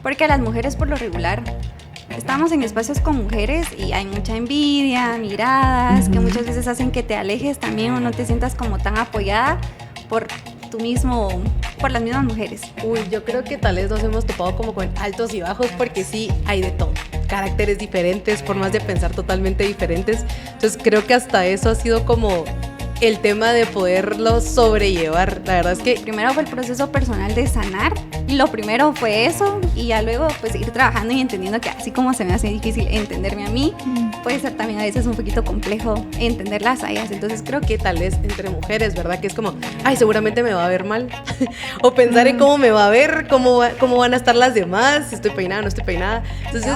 Porque las mujeres por lo regular estamos en espacios con mujeres y hay mucha envidia, miradas, que muchas veces hacen que te alejes también o no te sientas como tan apoyada por las mismas mujeres. Uy, yo creo que tal vez nos hemos topado como con altos y bajos porque sí hay de todo. Caracteres diferentes, formas de pensar totalmente diferentes. Entonces creo que hasta eso ha sido como el tema de poderlo sobrellevar. La verdad es que primero fue el proceso personal de sanar. Lo primero fue eso y ya luego pues ir trabajando y entendiendo que así como se me hace difícil entenderme a mí, puede ser también a veces un poquito complejo entenderlas a ellas. Entonces creo que tal vez entre mujeres, ¿verdad? Que es como, ay, seguramente me va a ver mal. O pensar en cómo me va a ver, cómo van a estar las demás, si estoy peinada, no estoy peinada. Entonces,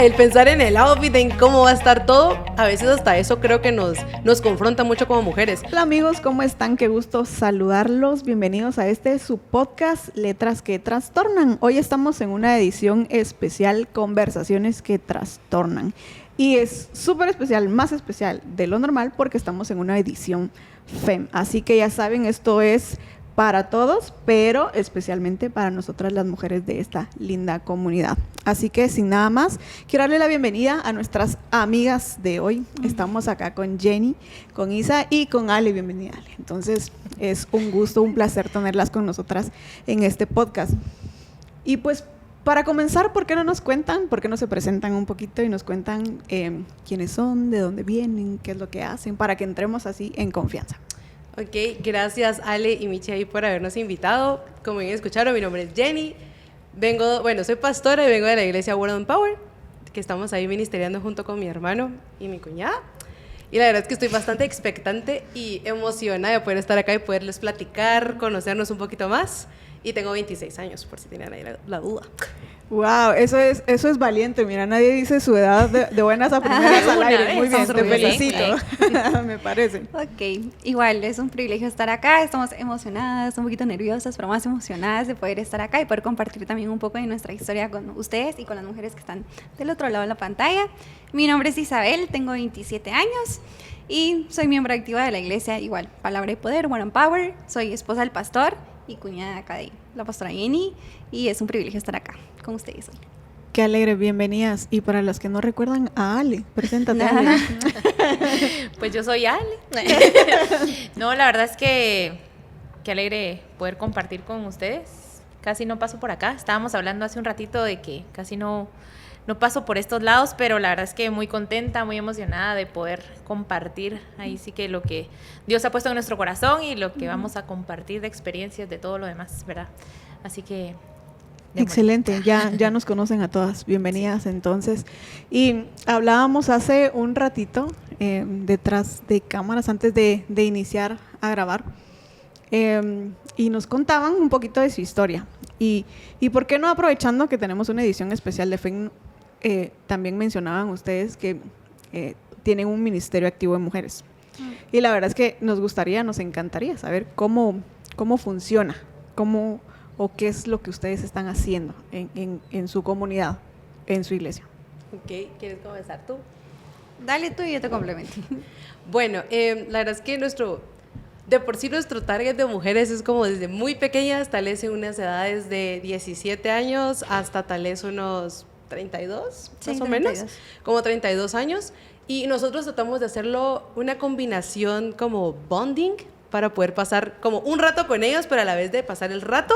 el pensar en el outfit, en cómo va a estar todo, a veces hasta eso creo que nos confronta mucho como mujeres. Hola amigos, ¿cómo están? Qué gusto saludarlos. Bienvenidos a su podcast Letras que Trastornan. Hoy estamos en una edición especial, Conversaciones que Trastornan. Y es súper especial, más especial de lo normal porque estamos en una edición FEM. Así que ya saben, esto es para todos, pero especialmente para nosotras las mujeres de esta linda comunidad. Así que sin nada más, quiero darle la bienvenida a nuestras amigas de hoy. Estamos acá con Jenny, con Isa y con Ale. Bienvenida, Ale. Entonces, es un gusto, un placer tenerlas con nosotras en este podcast. Y pues, para comenzar, ¿por qué no nos cuentan? ¿Por qué no se presentan un poquito y nos cuentan quiénes son, de dónde vienen, qué es lo que hacen, para que entremos así en confianza? Ok, gracias Ale y Michi ahí por habernos invitado. Como bien escucharon, mi nombre es Jenny. Soy pastora y vengo de la iglesia Word on Power, que estamos ahí ministeriando junto con mi hermano y mi cuñada. Y la verdad es que estoy bastante expectante y emocionada de poder estar acá y poderles platicar, conocernos un poquito más. Y tengo 26 años, por si tenían ahí la duda. Wow, eso es valiente. Mira, nadie dice su edad de buenas a primeras al aire. Muy bien, te felicito. Me parece. Ok, igual es un privilegio estar acá. Estamos emocionadas, un poquito nerviosas, pero más emocionadas de poder estar acá y poder compartir también un poco de nuestra historia con ustedes y con las mujeres que están del otro lado de la pantalla. Mi nombre es Isabel, tengo 27 años y soy miembro activa de la iglesia, igual, Palabra y Poder, Word on Power. Soy esposa del pastor y cuñada acá de la pastora Jenny, y es un privilegio estar acá con ustedes hoy. Qué alegre, bienvenidas. Y para los que no recuerdan a Ale, preséntate, Ale. Pues yo soy Ale. No, la verdad es que qué alegre poder compartir con ustedes. Casi no paso por acá. Estábamos hablando hace un ratito de que casi no paso por estos lados, pero la verdad es que muy contenta, muy emocionada de poder compartir ahí sí que lo que Dios ha puesto en nuestro corazón y lo que vamos a compartir de experiencias, de todo lo demás, ¿verdad? Así que... Excelente, ya nos conocen a todas. Bienvenidas entonces. Y hablábamos hace un ratito detrás de cámaras antes de iniciar a grabar y nos contaban un poquito de su historia. Y por qué no, aprovechando que tenemos una edición especial de FEM, también mencionaban ustedes que tienen un ministerio activo de mujeres. Y la verdad es que nos encantaría saber cómo funciona, o qué es lo que ustedes están haciendo en su comunidad, en su iglesia. Ok, ¿quieres comenzar tú? Dale tú y yo te complemento. Bueno, la verdad es que de por sí nuestro target de mujeres es como desde muy pequeñas, tal vez en unas edades de 17 años hasta tal vez unos 32, sí, más o 32. menos, como 32 años. Y nosotros tratamos de hacerlo una combinación como bonding, para poder pasar como un rato con ellos, pero a la vez de pasar el rato,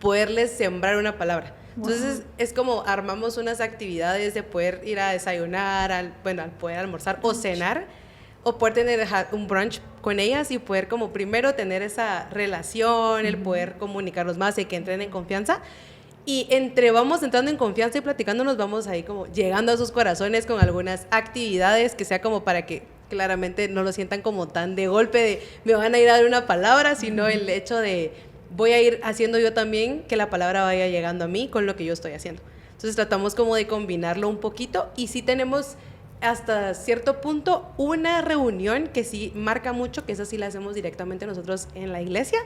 poderles sembrar una palabra. Wow. Entonces es como armamos unas actividades de poder ir a desayunar, al poder almorzar o cenar, o poder tener un brunch con ellas y poder como primero tener esa relación, el poder comunicarnos más y que entren en confianza. Y vamos entrando en confianza y platicándonos, vamos ahí como llegando a sus corazones con algunas actividades que sea como para que claramente no lo sientan como tan de golpe de me van a ir a dar una palabra, sino el hecho de voy a ir haciendo yo también que la palabra vaya llegando a mí con lo que yo estoy haciendo. Entonces tratamos como de combinarlo un poquito y sí tenemos hasta cierto punto una reunión que sí marca mucho, que esa sí la hacemos directamente nosotros en la iglesia,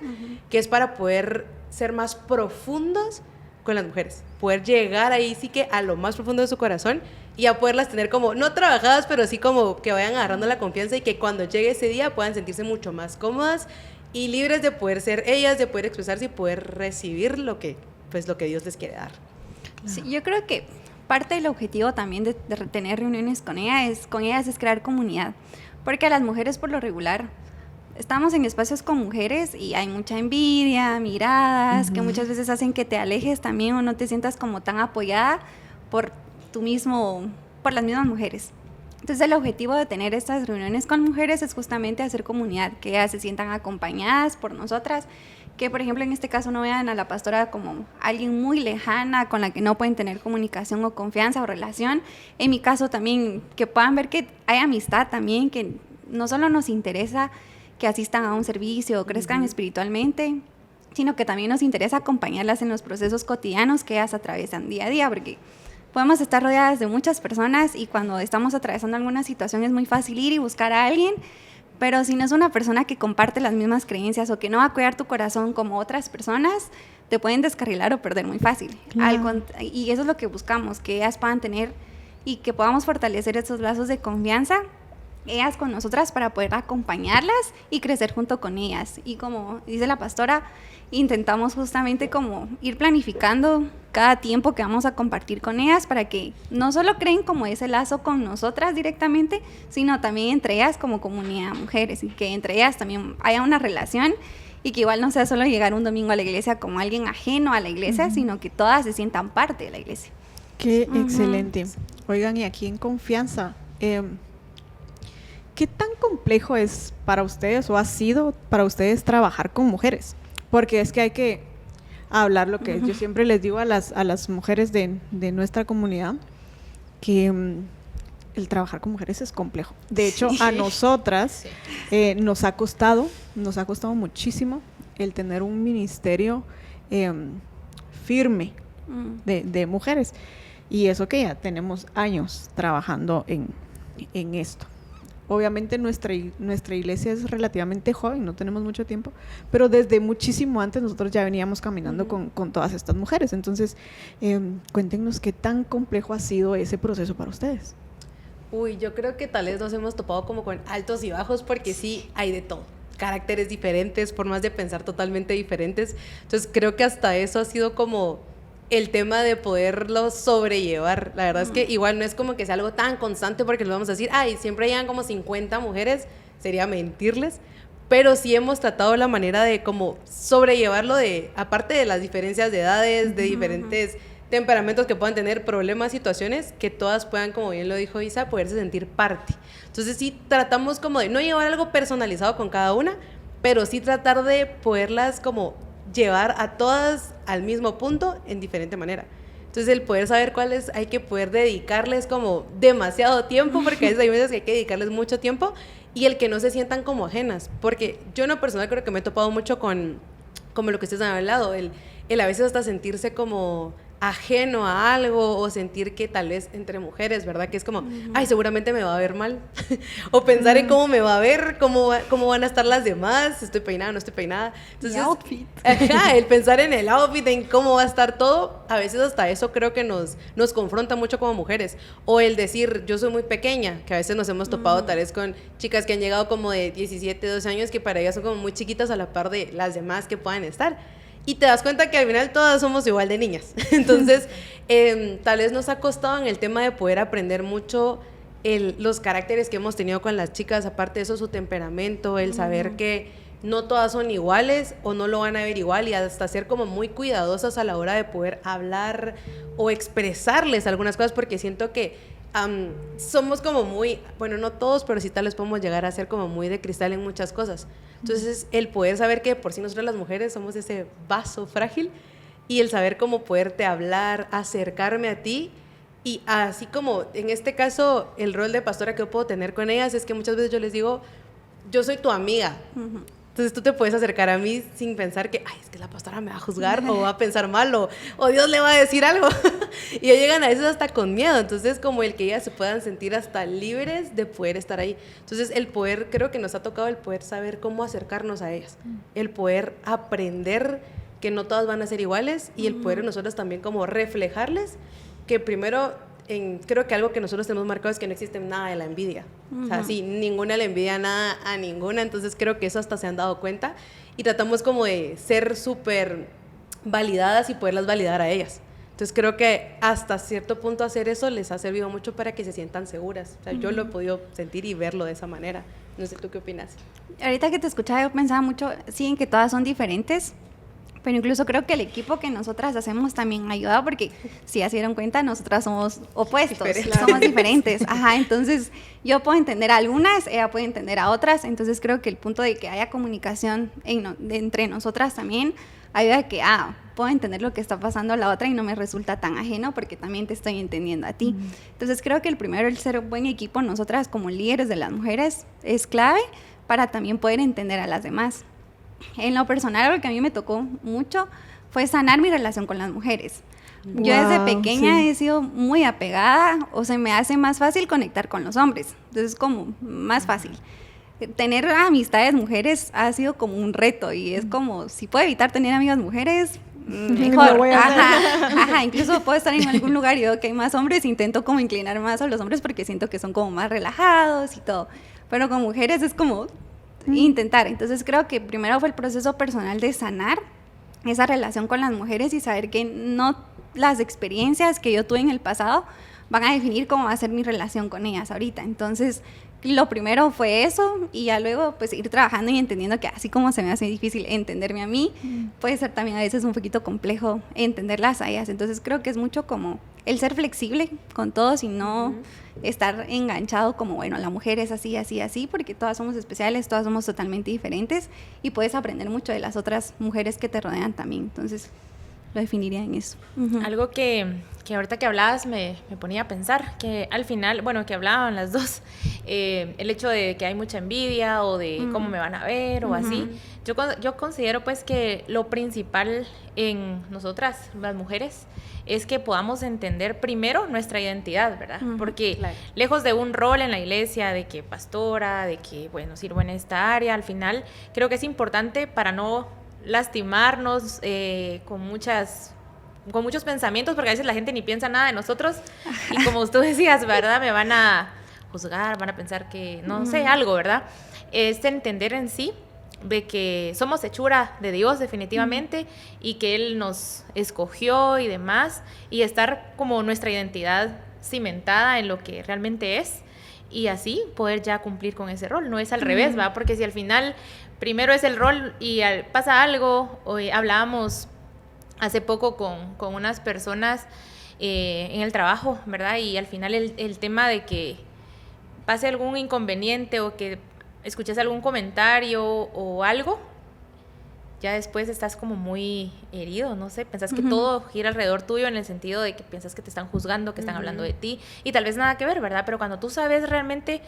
que es para poder ser más profundos con las mujeres, poder llegar ahí sí que a lo más profundo de su corazón y a poderlas tener como, no trabajadas, pero sí como que vayan agarrando la confianza y que cuando llegue ese día puedan sentirse mucho más cómodas y libres de poder ser ellas, de poder expresarse y poder recibir lo que Dios les quiere dar. Sí, yo creo que parte del objetivo también de tener reuniones con ellas es crear comunidad, porque a las mujeres por lo regular estamos en espacios con mujeres y hay mucha envidia, miradas, que muchas veces hacen que te alejes también o no te sientas como tan apoyada por por las mismas mujeres. Entonces el objetivo de tener estas reuniones con mujeres es justamente hacer comunidad, que ellas se sientan acompañadas por nosotras, que por ejemplo en este caso no vean a la pastora como alguien muy lejana con la que no pueden tener comunicación o confianza o relación. En mi caso también que puedan ver que hay amistad también, que no solo nos interesa que asistan a un servicio o crezcan espiritualmente, sino que también nos interesa acompañarlas en los procesos cotidianos que ellas atraviesan día a día, porque podemos estar rodeadas de muchas personas y cuando estamos atravesando alguna situación es muy fácil ir y buscar a alguien, pero si no es una persona que comparte las mismas creencias o que no va a cuidar tu corazón como otras personas, te pueden descarrilar o perder muy fácil. Claro. Y eso es lo que buscamos, que ellas puedan tener y que podamos fortalecer esos lazos de confianza, ellas con nosotras, para poder acompañarlas y crecer junto con ellas. Y como dice la pastora, intentamos justamente como ir planificando cada tiempo que vamos a compartir con ellas para que no solo creen como ese lazo con nosotras directamente, sino también entre ellas como comunidad de mujeres, y que entre ellas también haya una relación y que igual no sea solo llegar un domingo a la iglesia como alguien ajeno a la iglesia, sino que todas se sientan parte de la iglesia. Qué excelente. Oigan, y aquí en confianza, ¿qué tan complejo es para ustedes o ha sido para ustedes trabajar con mujeres? Porque es que hay que hablar lo que yo siempre les digo a las mujeres de nuestra comunidad, que el trabajar con mujeres es complejo. De hecho, a nosotras nos ha costado muchísimo el tener un ministerio firme de mujeres. Y eso que ya tenemos años trabajando en esto. Obviamente nuestra iglesia es relativamente joven, no tenemos mucho tiempo, pero desde muchísimo antes nosotros ya veníamos caminando con todas estas mujeres. Entonces, cuéntenos qué tan complejo ha sido ese proceso para ustedes. Uy, yo creo que tal vez nos hemos topado como con altos y bajos, porque sí hay de todo. Caracteres diferentes, formas de pensar totalmente diferentes. Entonces creo que hasta eso ha sido como el tema de poderlo sobrellevar. La verdad es que igual no es como que sea algo tan constante, porque les vamos a decir, ay, siempre llegan como 50 mujeres, sería mentirles, pero sí hemos tratado la manera de como sobrellevarlo, aparte de las diferencias de edades, de diferentes temperamentos que puedan tener, problemas, situaciones, que todas puedan, como bien lo dijo Isa, poderse sentir parte. Entonces sí tratamos como de no llevar algo personalizado con cada una, pero sí tratar de poderlas como llevar a todas al mismo punto en diferente manera. Entonces el poder saber cuáles hay que poder dedicarles como demasiado tiempo, porque a veces hay veces que hay que dedicarles mucho tiempo, y el que no se sientan como ajenas, porque yo en lo personal creo que me he topado mucho con como lo que ustedes han hablado, el a veces hasta sentirse como ajeno a algo, o sentir que tal vez entre mujeres, ¿verdad? Que es como, ay, seguramente me va a ver mal, o pensar en cómo me va a ver, cómo van a estar las demás, estoy peinada, no estoy peinada. Entonces, el outfit. Ajá, el pensar en el outfit, en cómo va a estar todo, a veces hasta eso creo que nos confronta mucho como mujeres. O el decir, yo soy muy pequeña, que a veces nos hemos topado tal vez con chicas que han llegado como de 17, 12 años, que para ellas son como muy chiquitas a la par de las demás que puedan estar. Y te das cuenta que al final todas somos igual de niñas. Entonces, tal vez nos ha costado en el tema de poder aprender mucho los caracteres que hemos tenido con las chicas, aparte de eso, su temperamento, el saber que no todas son iguales o no lo van a ver igual, y hasta ser como muy cuidadosas a la hora de poder hablar o expresarles algunas cosas, porque siento que somos como muy, bueno, no todos, pero sí tal vez podemos llegar a ser como muy de cristal en muchas cosas. Entonces, el poder saber que por sí nosotras las mujeres somos ese vaso frágil, y el saber cómo poderte hablar, acercarme a ti, y así como en este caso el rol de pastora que yo puedo tener con ellas es que muchas veces yo les digo, yo soy tu amiga. Entonces tú te puedes acercar a mí sin pensar que, ay, es que la pastora me va a juzgar o va a pensar mal o Dios le va a decir algo. Y ya llegan a veces hasta con miedo. Entonces como el que ellas se puedan sentir hasta libres de poder estar ahí. Entonces el poder, creo que nos ha tocado el poder saber cómo acercarnos a ellas. El poder aprender que no todas van a ser iguales, y el poder nosotros también como reflejarles que primero... creo que algo que nosotros tenemos marcado es que no existe nada de la envidia. O sea, sí, ninguna le envidia nada a ninguna. Entonces creo que eso hasta se han dado cuenta, y tratamos como de ser súper validadas y poderlas validar a ellas. Entonces creo que hasta cierto punto hacer eso les ha servido mucho para que se sientan seguras. O sea, yo lo he podido sentir y verlo de esa manera. No sé, ¿tú qué opinas? Ahorita que te escuchaba, yo pensaba mucho, sí, en que todas son diferentes, pero incluso creo que el equipo que nosotras hacemos también ayuda, porque si ya se dieron cuenta, nosotras somos opuestos, somos diferentes. Ajá, entonces yo puedo entender a algunas, ella puede entender a otras, entonces creo que el punto de que haya comunicación entre nosotras también ayuda a que, puedo entender lo que está pasando a la otra y no me resulta tan ajeno porque también te estoy entendiendo a ti. Entonces creo que el ser un buen equipo, nosotras como líderes de las mujeres, es clave para también poder entender a las demás. En lo personal, lo que a mí me tocó mucho fue sanar mi relación con las mujeres. Yo desde pequeña he sido muy apegada, o se me hace más fácil conectar con los hombres, entonces como más fácil. Tener amistades mujeres ha sido como un reto y es como, si puedo evitar tener amigas mujeres, mejor. Ajá, incluso puedo estar en algún lugar y veo que hay más hombres, intento como inclinar más a los hombres porque siento que son como más relajados y todo, pero con mujeres es como intentar. Entonces creo que primero fue el proceso personal de sanar esa relación con las mujeres y saber que no las experiencias que yo tuve en el pasado van a definir cómo va a ser mi relación con ellas ahorita. Entonces lo primero fue eso y ya luego pues ir trabajando y entendiendo que así como se me hace difícil entenderme a mí, puede ser también a veces un poquito complejo entenderlas a ellas. Entonces creo que es mucho como el ser flexible con todos y no estar enganchado como, bueno, la mujer es así, así, así, porque todas somos especiales, todas somos totalmente diferentes y puedes aprender mucho de las otras mujeres que te rodean también. Entonces lo definiría en eso. Algo que ahorita que hablabas me ponía a pensar, que al final, bueno, que hablaban las dos, el hecho de que hay mucha envidia o de cómo me van a ver o así. Yo considero pues que lo principal en nosotras, las mujeres, es que podamos entender primero nuestra identidad, ¿verdad? Porque lejos de un rol en la iglesia, de que pastora, de que, bueno, sirvo en esta área, al final creo que es importante para no lastimarnos con muchos pensamientos, porque a veces la gente ni piensa nada de nosotros y como tú decías, ¿verdad? Me van a juzgar, van a pensar que no sé, algo, ¿verdad? Es entender en sí de que somos hechura de Dios definitivamente y que Él nos escogió y demás, y estar como nuestra identidad cimentada en lo que realmente es y así poder ya cumplir con ese rol. No es al revés, ¿va? Porque si al final primero es el rol y pasa algo, hoy hablábamos hace poco con unas personas en el trabajo, ¿verdad? Y al final el tema de que pase algún inconveniente o que escuches algún comentario o algo, ya después estás como muy herido, no sé, pensás que todo gira alrededor tuyo en el sentido de que piensas que te están juzgando, que están hablando de ti, y tal vez nada que ver, ¿verdad? Pero cuando tú sabes realmente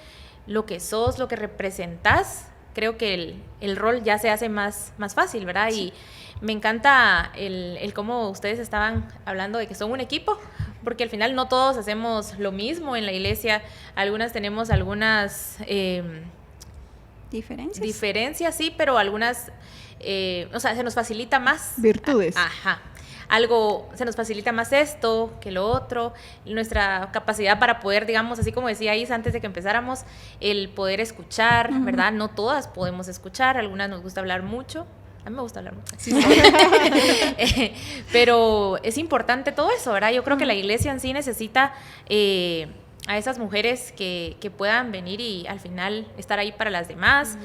lo que sos, lo que representás, creo que el rol ya se hace más fácil, ¿verdad? Sí. Y me encanta el cómo ustedes estaban hablando de que son un equipo, porque al final no todos hacemos lo mismo en la iglesia, algunas tenemos algunas diferencias, sí, pero algunas, o sea, se nos facilita más. Virtudes. Ajá. Algo, se nos facilita más esto que lo otro, nuestra capacidad para poder, digamos, así como decía Isa antes de que empezáramos, el poder escuchar, ¿verdad? No todas podemos escuchar, algunas nos gusta hablar mucho. A mí me gusta hablar mucho. Sí. Pero es importante todo eso, ¿verdad? Yo creo que la iglesia en sí necesita a esas mujeres que puedan venir y al final estar ahí para las demás.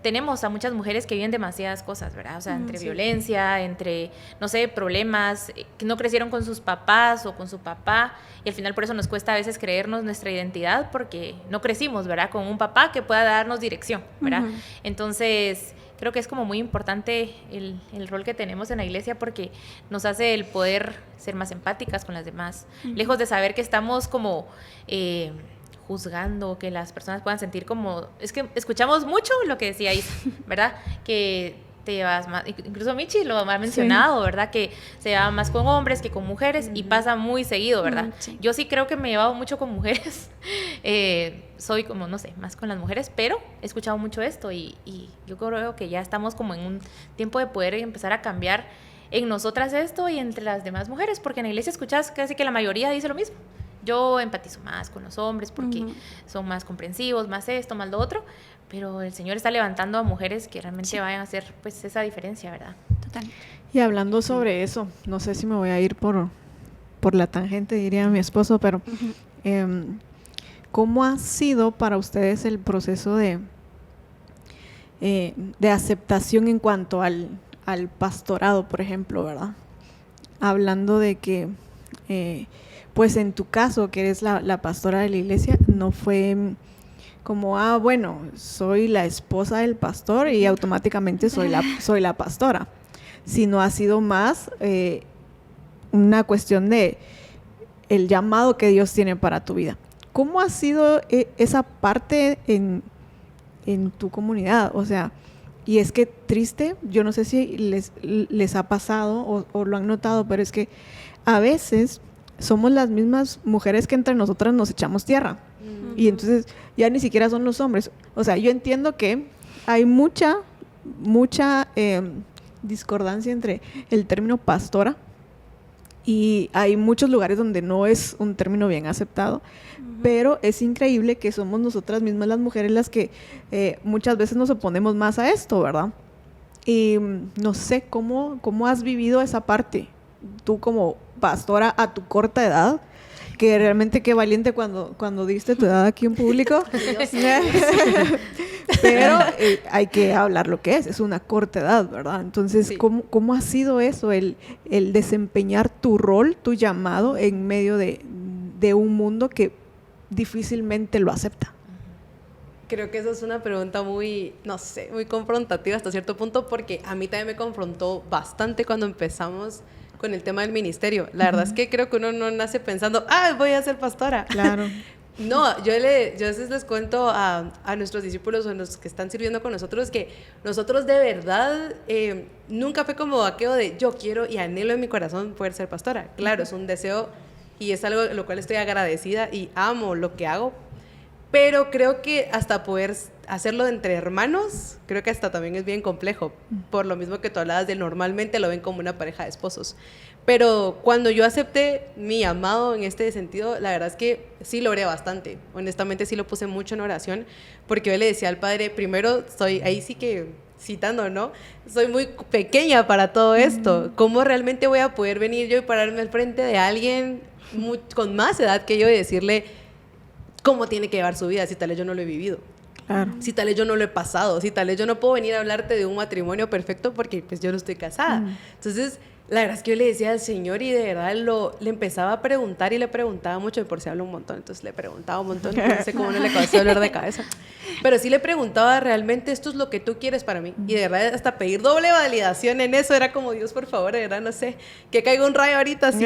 Tenemos a muchas mujeres que viven demasiadas cosas, ¿verdad? O sea, entre violencia, entre, no sé, problemas, que no crecieron con sus papás o con su papá, y al final por eso nos cuesta a veces creernos nuestra identidad, porque no crecimos, ¿verdad? Con un papá que pueda darnos dirección, ¿verdad? Entonces, creo que es como muy importante el rol que tenemos en la iglesia, porque nos hace el poder ser más empáticas con las demás, lejos de saber que estamos como juzgando, que las personas puedan sentir como... Es que escuchamos mucho lo que decía Isa, ¿verdad? Que te llevas más... Incluso Michi lo ha mencionado, ¿verdad? Que se lleva más con hombres que con mujeres y pasa muy seguido, ¿verdad? Sí. Yo sí creo que me he llevado mucho con mujeres. Soy como, no sé, más con las mujeres, pero he escuchado mucho esto y yo creo que ya estamos como en un tiempo de poder empezar a cambiar en nosotras esto y entre las demás mujeres, porque en la iglesia escuchas casi que la mayoría dice lo mismo. Yo empatizo más con los hombres porque son más comprensivos, más esto, más lo otro, pero el Señor está levantando a mujeres que realmente vayan a hacer pues esa diferencia, ¿verdad? Total. Y hablando sobre eso, no sé si me voy a ir por la tangente, diría mi esposo, pero ¿cómo ha sido para ustedes el proceso de aceptación en cuanto al pastorado, por ejemplo, ¿verdad? Hablando de que, pues en tu caso, que eres la pastora de la iglesia, no fue como, bueno, soy la esposa del pastor y automáticamente soy la pastora, sino ha sido más una cuestión de el llamado que Dios tiene para tu vida. ¿Cómo ha sido esa parte en tu comunidad? O sea, y es que triste, yo no sé si les ha pasado o lo han notado, pero es que a veces somos las mismas mujeres que entre nosotras nos echamos tierra. Y entonces ya ni siquiera son los hombres. O sea, yo entiendo que hay mucha discordancia entre el término pastora y hay muchos lugares donde no es un término bien aceptado, pero es increíble que somos nosotras mismas las mujeres las que muchas veces nos oponemos más a esto, ¿verdad? Y no sé, ¿cómo has vivido esa parte? Tú como pastora a tu corta edad, que realmente qué valiente cuando diste tu edad aquí en público. Pero hay que hablar lo que es una corta edad, ¿verdad? Entonces, sí. ¿Cómo ha sido eso, el desempeñar tu rol, tu llamado en medio de un mundo que difícilmente lo acepta? Creo que eso es una pregunta muy, no sé, muy confrontativa hasta cierto punto, porque a mí también me confrontó bastante cuando empezamos con el tema del ministerio. La verdad es que creo que uno no nace pensando, voy a ser pastora. Claro. No, yo a veces les cuento a nuestros discípulos o a los que están sirviendo con nosotros que nosotros de verdad nunca fue como aquello de yo quiero y anhelo en mi corazón poder ser pastora. Claro, es un deseo y es algo lo cual estoy agradecida y amo lo que hago, pero creo que hasta poder hacerlo entre hermanos, creo que hasta también es bien complejo, por lo mismo que tú hablabas de normalmente lo ven como una pareja de esposos. Pero cuando yo acepté mi llamado en este sentido, la verdad es que sí lo oré bastante. Honestamente sí lo puse mucho en oración, porque yo le decía al Padre, primero ahí sí que citando, ¿no? Soy muy pequeña para todo esto. ¿Cómo realmente voy a poder venir yo y pararme al frente de alguien con más edad que yo y decirle cómo tiene que llevar su vida si tal vez yo no lo he vivido? Claro. Si tal vez yo no lo he pasado, si tal vez yo no puedo venir a hablarte de un matrimonio perfecto porque pues yo no estoy casada. Entonces, la verdad es que yo le decía al Señor y de verdad le empezaba a preguntar y le preguntaba mucho, de por si hablo un montón, entonces le preguntaba un montón, no sé cómo no le causó dolor de cabeza, pero sí le preguntaba realmente esto es lo que tú quieres para mí, y de verdad hasta pedir doble validación en eso era como Dios por favor, de verdad no sé, que caiga un rayo ahorita, si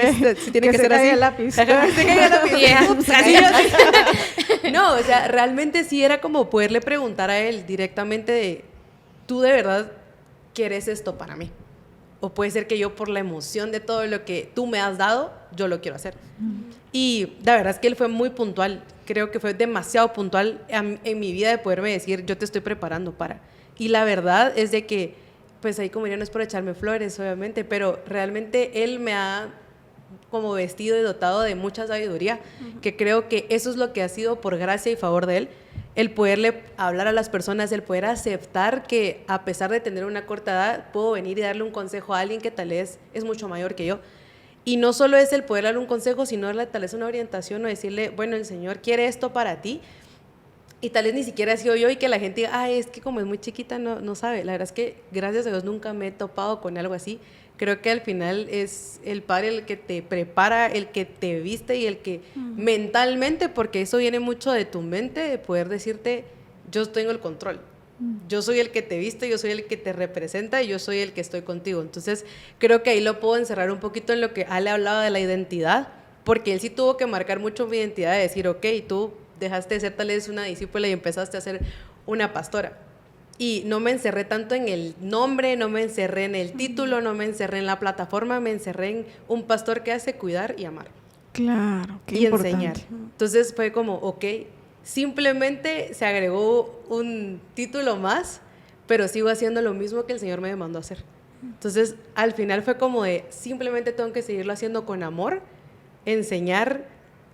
tiene que ser así. El lápiz. Que se caiga el lápiz. Yeah, Ups, así. No, o sea, realmente sí era como poderle preguntar a él directamente de, tú de verdad quieres esto para mí. O puede ser que yo por la emoción de todo lo que tú me has dado, yo lo quiero hacer. Y la verdad es que él fue muy puntual. Creo que fue demasiado puntual en mi vida de poderme decir, yo te estoy preparando para. Y la verdad es de que, pues ahí como ya no es por echarme flores, obviamente, pero realmente él me ha como vestido y dotado de mucha sabiduría, que creo que eso es lo que ha sido por gracia y favor de él. El poderle hablar a las personas, el poder aceptar que a pesar de tener una corta edad, puedo venir y darle un consejo a alguien que tal vez es mucho mayor que yo. Y no solo es el poder darle un consejo, sino darle tal vez una orientación o decirle, bueno, el Señor quiere esto para ti. Y tal vez ni siquiera he sido yo y que la gente diga, es que como es muy chiquita no sabe. La verdad es que gracias a Dios nunca me he topado con algo así. Creo que al final es el Padre el que te prepara, el que te viste y el que mentalmente, porque eso viene mucho de tu mente, de poder decirte, yo tengo el control. Yo soy el que te viste, yo soy el que te representa y yo soy el que estoy contigo. Entonces, creo que ahí lo puedo encerrar un poquito en lo que Ale hablaba de la identidad, porque él sí tuvo que marcar mucho mi identidad de decir, ok, tú dejaste de ser tal vez una discípula y empezaste a ser una pastora. Y no me encerré tanto en el nombre, no me encerré en el título, no me encerré en la plataforma, me encerré en un pastor que hace cuidar y amar. Claro, qué y importante. Enseñar. Entonces fue como, ok, simplemente se agregó un título más, pero sigo haciendo lo mismo que el Señor me demandó hacer. Entonces, al final fue como de, simplemente tengo que seguirlo haciendo con amor, enseñar,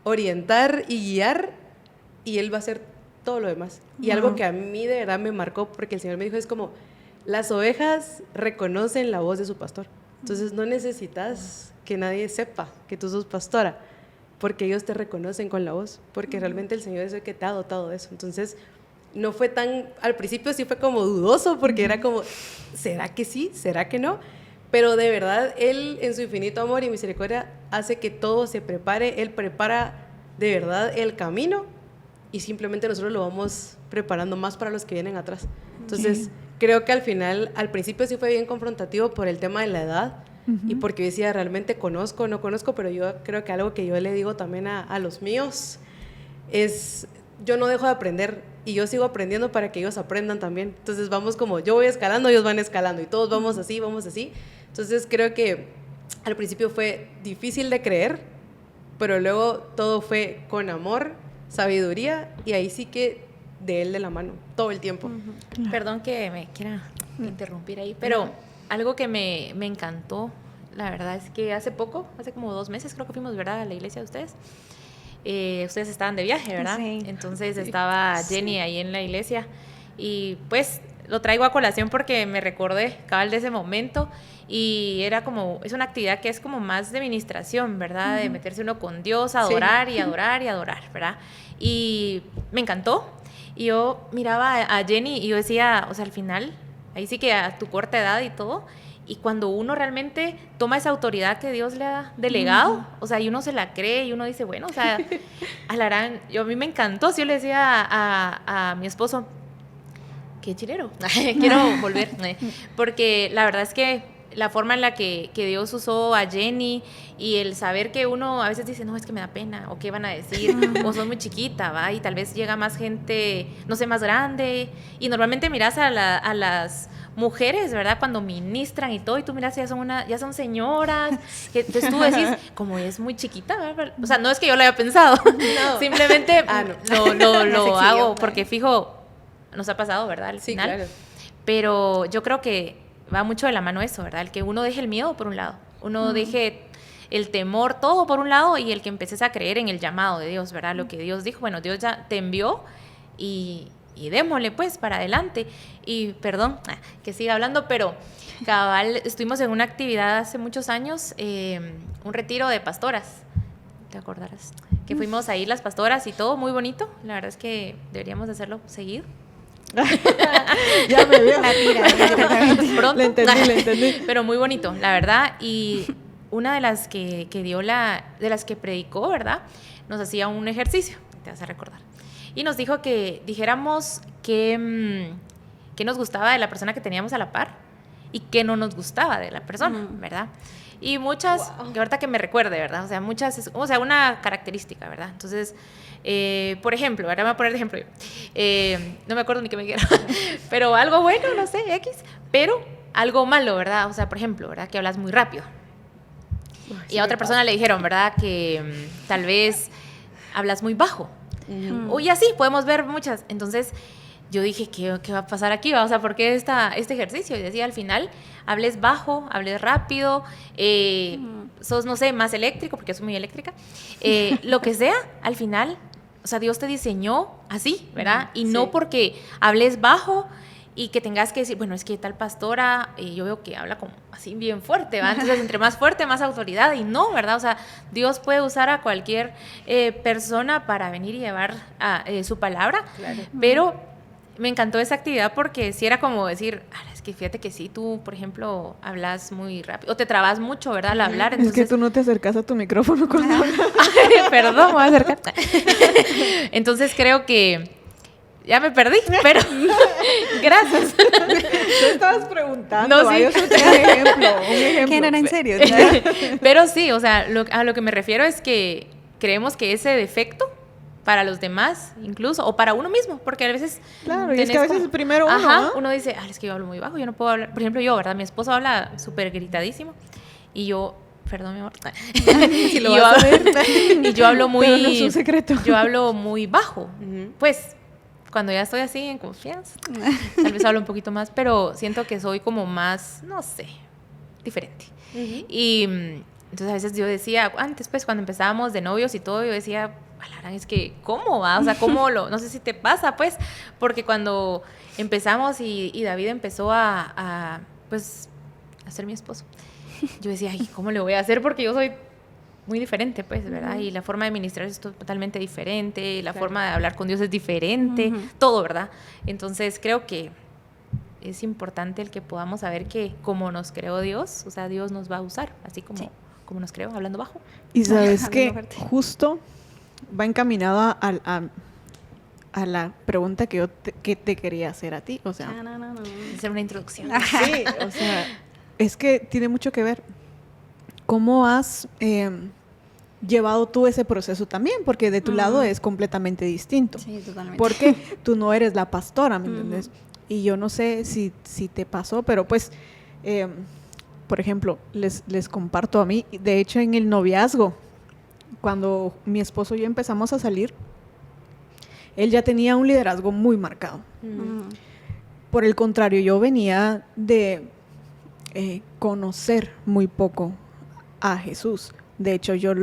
orientar y guiar, y Él va a hacer todo lo demás. Y algo que a mí de verdad me marcó, porque el Señor me dijo, es como, las ovejas reconocen la voz de su pastor. Entonces no necesitas que nadie sepa que tú sos pastora, porque ellos te reconocen con la voz, porque realmente el Señor es el que te ha dotado de eso. Entonces no fue tan, al principio sí fue como dudoso, porque era como, ¿será que sí? ¿Será que no? Pero de verdad, Él en su infinito amor y misericordia hace que todo se prepare. Él prepara de verdad el camino y simplemente nosotros lo vamos preparando más para los que vienen atrás. Entonces, creo que al final, al principio sí fue bien confrontativo por el tema de la edad y porque yo decía, realmente conozco, no conozco, pero yo creo que algo que yo le digo también a los míos es, yo no dejo de aprender y yo sigo aprendiendo para que ellos aprendan también. Entonces vamos como, yo voy escalando, ellos van escalando y todos vamos así, vamos así. Entonces creo que al principio fue difícil de creer, pero luego todo fue con amor, sabiduría y ahí sí que de Él de la mano, todo el tiempo. Perdón que me quiera interrumpir ahí, pero algo que me encantó, la verdad es que hace poco, hace como 2 meses creo que fuimos, ¿verdad?, a la iglesia de ustedes. Ustedes estaban de viaje, ¿verdad? Sí. Entonces estaba Jenny ahí en la iglesia y pues lo traigo a colación porque me recordé cabal de ese momento y era como, es una actividad que es como más de ministración, ¿verdad? De meterse uno con Dios, adorar y adorar y adorar, ¿verdad? Y me encantó. Y yo miraba a Jenny y yo decía, o sea, al final, ahí sí que a tu corta edad y todo, y cuando uno realmente toma esa autoridad que Dios le ha delegado, o sea, y uno se la cree y uno dice, bueno, o sea, a mí me encantó. Si yo le decía a mi esposo, qué chilero, quiero volver, porque la verdad es que la forma en la que Dios usó a Jenny y el saber que uno a veces dice, no, es que me da pena, o qué van a decir, o soy muy chiquita, ¿va? Y tal vez llega más gente, no sé, más grande, y normalmente miras a las mujeres, ¿verdad?, cuando ministran y todo, y tú miras, ya son señoras, que, entonces tú decís, como es muy chiquita, ¿verdad? O sea, no es que yo lo haya pensado, no. Simplemente lo hago, porque fijo, nos ha pasado, ¿verdad?, al final, claro. Pero yo creo que va mucho de la mano eso, ¿verdad?, el que uno deje el miedo por un lado, uno deje el temor todo por un lado, y el que empeces a creer en el llamado de Dios, ¿verdad?, lo que Dios dijo, bueno, Dios ya te envió, y démosle pues para adelante. Y perdón que siga hablando, pero cabal, estuvimos en una actividad hace muchos años, un retiro de pastoras, ¿te acordarás? Que fuimos ahí las pastoras y todo, muy bonito, la verdad es que deberíamos hacerlo seguido. Ya me veo. La tira, pronto. Le entendí. Pero muy bonito, la verdad. Y una de las que dio de las que predicó, ¿verdad?, nos hacía un ejercicio, te vas a recordar. Y nos dijo que dijéramos qué nos gustaba de la persona que teníamos a la par y qué no nos gustaba de la persona, ¿verdad? Y muchas, que ahorita que me recuerde, ¿verdad? O sea, muchas, o sea, una característica, ¿verdad? Entonces, por ejemplo, ahora me voy a poner de ejemplo yo. No me acuerdo ni qué me quiero, pero algo bueno, no sé, X, pero algo malo, ¿verdad? O sea, por ejemplo, ¿verdad?, que hablas muy rápido. Y a otra persona le dijeron, ¿verdad?, que tal vez hablas muy bajo. Y así, podemos ver muchas. Entonces, yo dije, ¿qué va a pasar aquí? O sea, ¿por qué este ejercicio? Y decía, al final, hables bajo, hables rápido, sos, no sé, más eléctrico, porque yo soy muy eléctrica, lo que sea, al final, o sea, Dios te diseñó así, ¿verdad? Y no porque hables bajo y que tengas que decir, bueno, es que tal pastora, yo veo que habla como así bien fuerte, ¿verdad? Entonces, entre más fuerte, más autoridad, y no, ¿verdad? O sea, Dios puede usar a cualquier persona para venir y llevar su palabra, claro. Pero me encantó esa actividad porque sí era como decir, es que fíjate que sí, tú, por ejemplo, hablas muy rápido, o te trabas mucho, ¿verdad?, al hablar. Entonces, es que tú no te acercas a tu micrófono cuando hablas. Perdón, me voy a acercar. Entonces, creo que ya me perdí, pero gracias. Tú estabas preguntando. No, sí. Yo solo tenía un ejemplo. ¿Qué no era en serio? Pero sí, o sea, a lo que me refiero es que creemos que ese defecto para los demás, incluso, o para uno mismo, porque a veces... Claro, y es que a veces el primero uno, ajá, ¿no? uno dice, es que yo hablo muy bajo, yo no puedo hablar. Por ejemplo, yo, ¿verdad? Mi esposo habla súper gritadísimo, y yo... Perdón, mi amor. Si lo vas a ver. Y yo hablo muy... Pero no es un secreto. Yo hablo muy bajo. Pues, cuando ya estoy así en confianza, tal vez hablo un poquito más, pero siento que soy como más, no sé, diferente. Y entonces a veces yo decía, antes pues cuando empezábamos de novios y todo, yo decía, Alarán, es que, ¿cómo va? O sea, no sé si te pasa, pues, porque cuando empezamos y David empezó a ser mi esposo, yo decía, ay, ¿cómo le voy a hacer? Porque yo soy muy diferente, pues, ¿verdad? Y la forma de ministrar es totalmente diferente, la forma de hablar con Dios es diferente, todo, ¿verdad? Entonces, creo que es importante el que podamos saber que como nos creó Dios, o sea, Dios nos va a usar, así como nos creó, hablando bajo. Y sabes que justo va encaminado a la pregunta que te quería hacer a ti, o sea... Hacer una introducción. Sí, o sea, es que tiene mucho que ver. ¿Cómo has llevado tú ese proceso también? Porque de tu lado es completamente distinto. Sí, totalmente. Porque tú no eres la pastora, ¿me entiendes? Y yo no sé si te pasó, pero pues, por ejemplo, les comparto a mí, de hecho en el noviazgo, cuando mi esposo y yo empezamos a salir, él ya tenía un liderazgo muy marcado. Por el contrario, yo venía de conocer muy poco a Jesús. De hecho, yo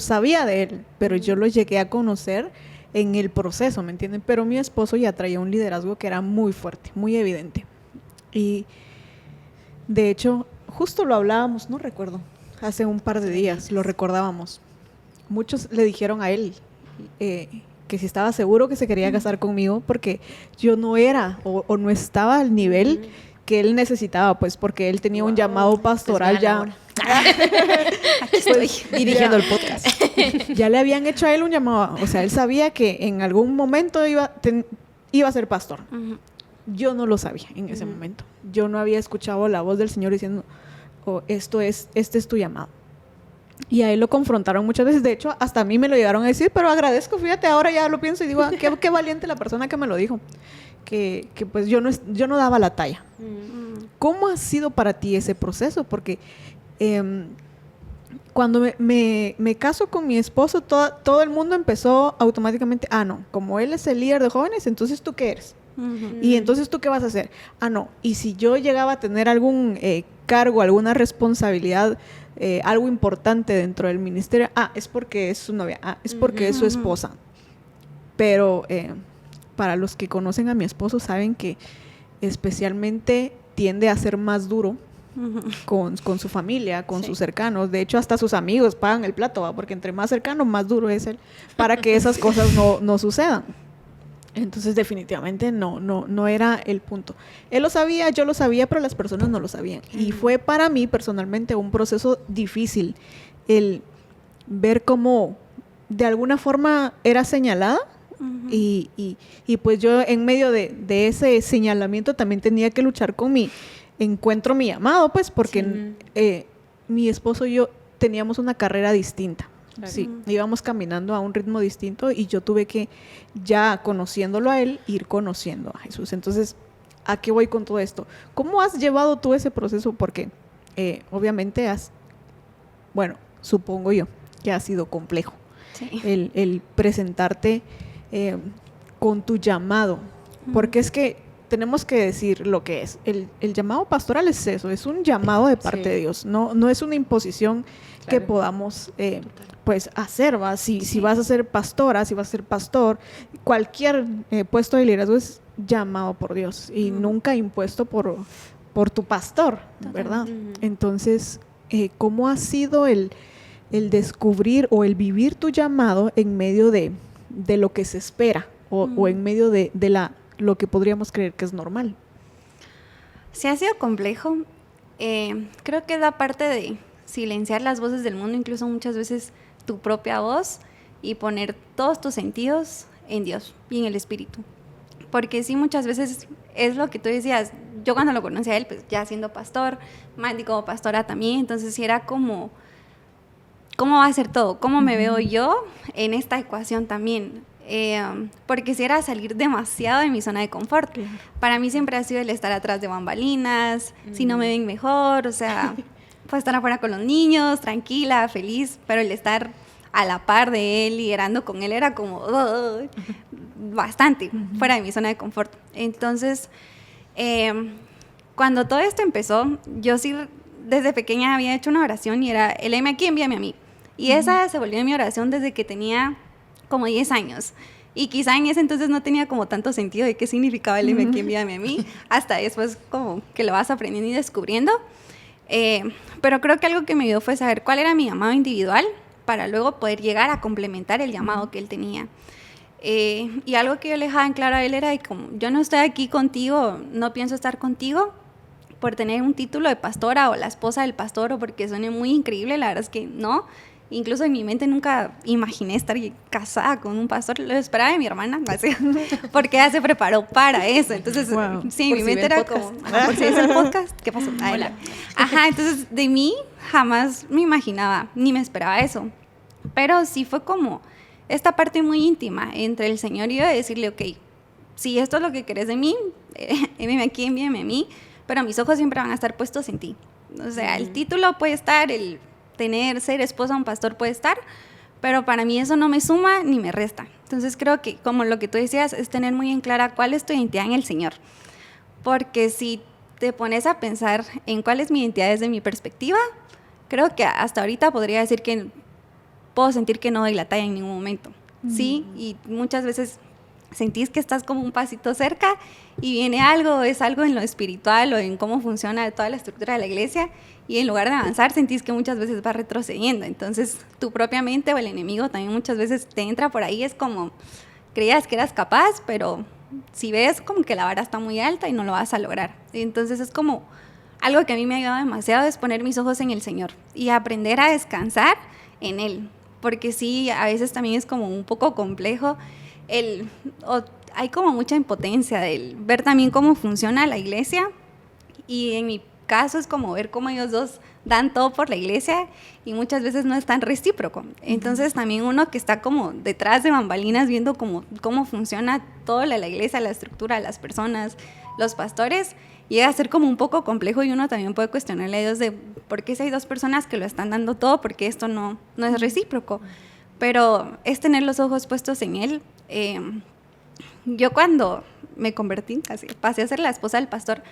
sabía de él, pero yo lo llegué a conocer en el proceso, ¿me entienden? Pero mi esposo ya traía un liderazgo que era muy fuerte, muy evidente. Y de hecho, justo lo hablábamos, no recuerdo, hace un par de días, lo recordábamos. Muchos le dijeron a él que si estaba seguro que se quería casar conmigo porque yo no era o no estaba al nivel que él necesitaba, pues porque él tenía un llamado pastoral ya. Aquí estoy dirigiendo el podcast. Ya le habían hecho a él un llamado, o sea, él sabía que en algún momento iba a ser pastor. Yo no lo sabía en ese momento. Yo no había escuchado la voz del Señor diciendo, este es tu llamado. Y a él lo confrontaron muchas veces. De hecho, hasta a mí me lo llegaron a decir, pero agradezco, fíjate, ahora ya lo pienso y digo, qué valiente la persona que me lo dijo. Que pues yo no daba la talla. ¿Cómo ha sido para ti ese proceso? Porque cuando me caso con mi esposo, todo el mundo empezó automáticamente, no, como él es el líder de jóvenes, entonces ¿tú qué eres? Y entonces ¿tú qué vas a hacer? No, y si yo llegaba a tener algún cargo, alguna responsabilidad, algo importante dentro del ministerio, es porque es su novia, es porque es su esposa. Pero para los que conocen a mi esposo saben que especialmente tiende a ser más duro con su familia, con sus cercanos. De hecho, hasta sus amigos pagan el plato, ¿va? Porque entre más cercano, más duro es él, para que esas cosas no sucedan. Entonces, definitivamente no era el punto. Él lo sabía, yo lo sabía, pero las personas no lo sabían. Y fue para mí, personalmente, un proceso difícil el ver cómo, de alguna forma, era señalada. Y pues yo, en medio de ese señalamiento, también tenía que luchar con mi llamado, pues, porque mi esposo y yo teníamos una carrera distinta. Claro. Sí, íbamos caminando a un ritmo distinto y yo tuve que, ya conociéndolo a él, ir conociendo a Jesús. Entonces, ¿a qué voy con todo esto? ¿Cómo has llevado tú ese proceso? Porque obviamente supongo yo que ha sido complejo el presentarte con tu llamado, porque es que tenemos que decir lo que es. El llamado pastoral es eso, es un llamado de parte de Dios, no es una imposición que podamos pues hacer, ¿va? Si vas a ser pastora, si vas a ser pastor, cualquier puesto de liderazgo es llamado por Dios y nunca impuesto por tu pastor, ¿verdad? Entonces, ¿cómo ha sido el descubrir o el vivir tu llamado en medio de lo que se espera o en medio de lo que podríamos creer que es normal? Sí, ha sido complejo. Creo que es la parte de silenciar las voces del mundo, incluso muchas veces tu propia voz, y poner todos tus sentidos en Dios y en el Espíritu. Porque sí, muchas veces es lo que tú decías. Yo cuando lo conocí a él, pues ya siendo pastor, Mandy como pastora también, entonces sí era como, ¿cómo va a ser todo? ¿Cómo me veo yo en esta ecuación también? Porque si era salir demasiado de mi zona de confort. Para mí siempre ha sido el estar atrás de bambalinas, si no me ven mejor, o sea, pues estar afuera con los niños, tranquila, feliz, pero el estar a la par de él, liderando con él, era como bastante fuera de mi zona de confort. Entonces, cuando todo esto empezó, yo sí desde pequeña había hecho una oración y era, el heme aquí, envíame a mí. Y esa se volvió mi oración desde que tenía como 10 años. Y quizá en ese entonces no tenía como tanto sentido de qué significaba el M aquí envíame a mí, hasta después como que lo vas aprendiendo y descubriendo. Pero creo que algo que me ayudó fue saber cuál era mi llamado individual para luego poder llegar a complementar el llamado que él tenía. Y algo que yo le dejaba en claro a él era de como, yo no estoy aquí contigo, no pienso estar contigo por tener un título de pastora o la esposa del pastor o porque suene muy increíble, la verdad es que no. Incluso en mi mente nunca imaginé estar casada con un pastor. Lo esperaba de mi hermana, así, porque ella se preparó para eso. Entonces, sí, en mi mente era como, por si es el podcast, ¿qué pasó? Hola. Ajá, entonces de mí jamás me imaginaba, ni me esperaba eso. Pero sí fue como esta parte muy íntima entre el Señor y yo de decirle, ok, si esto es lo que querés de mí, envíame aquí, envíame a mí, pero mis ojos siempre van a estar puestos en ti. O sea, el título puede estar, el ser esposa de un pastor puede estar, pero para mí eso no me suma ni me resta. Entonces creo que, como lo que tú decías, es tener muy en clara cuál es tu identidad en el Señor. Porque si te pones a pensar en cuál es mi identidad desde mi perspectiva, creo que hasta ahorita podría decir que puedo sentir que no doy la talla en ningún momento. Sí, y muchas veces sentís que estás como un pasito cerca y viene algo, es algo en lo espiritual o en cómo funciona toda la estructura de la iglesia, y en lugar de avanzar sentís que muchas veces vas retrocediendo. Entonces tu propia mente o el enemigo también muchas veces te entra por ahí, es como creías que eras capaz, pero si ves como que la vara está muy alta y no lo vas a lograr. Entonces es como algo que a mí me ha ayudado demasiado, es poner mis ojos en el Señor y aprender a descansar en Él, porque sí, a veces también es como un poco complejo hay como mucha impotencia de ver también cómo funciona la iglesia, y en mi caso es como ver cómo ellos dos dan todo por la iglesia y muchas veces no es tan recíproco. Entonces también uno que está como detrás de bambalinas viendo cómo funciona toda la iglesia, la estructura, las personas, los pastores, llega a ser como un poco complejo, y uno también puede cuestionarle a Dios de por qué si hay dos personas que lo están dando todo, porque esto no es recíproco. Pero es tener los ojos puestos en Él. Yo cuando me convertí, así, pasé a ser la esposa del pastor,